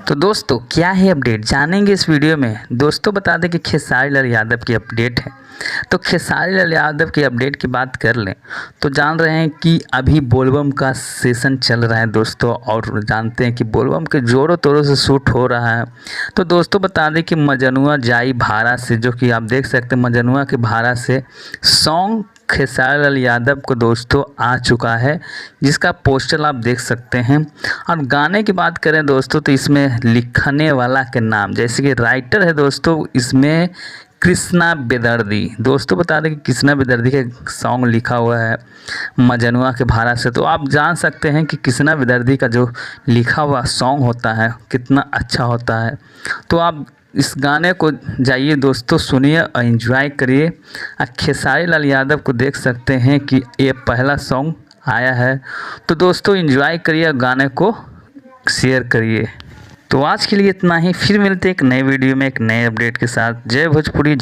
तो दोस्तों क्या है अपडेट जानेंगे इस वीडियो में। दोस्तों बता दें कि खेसारी लाल यादव की अपडेट है। तो खेसारी लाल यादव की अपडेट की बात कर लें तो जान रहे हैं कि अभी बोलबम का सेशन चल रहा है दोस्तों, और जानते हैं कि बोलबम के ज़ोरों तोरों से शूट हो रहा है। तो दोस्तों बता दें कि मजनुआ जाई भारा से, जो कि आप देख सकते हैं मजनुआ के भारा से सॉन्ग खेसारी लाल यादव को दोस्तों आ चुका है, जिसका पोस्टर आप देख सकते हैं। और गाने की बात करें दोस्तों तो इसमें लिखने वाला के नाम, जैसे कि राइटर है दोस्तों इसमें कृष्णा बेदर्दी। दोस्तों बता दें कि कृष्णा बेदर्दी का सॉन्ग लिखा हुआ है मजनुआ के भारा से। तो आप जान सकते हैं कि कृष्णा बेदर्दी का जो लिखा हुआ सॉन्ग होता है कितना अच्छा होता है। तो आप इस गाने को जाइए दोस्तों सुनिए और एंजॉय करिए। खेसारी लाल यादव को देख सकते हैं कि ये पहला सॉन्ग आया है। तो दोस्तों एंजॉय करिए, गाने को शेयर करिए। तो आज के लिए इतना ही, फिर मिलते हैं एक नए वीडियो में एक नए अपडेट के साथ। जय भोजपुरी।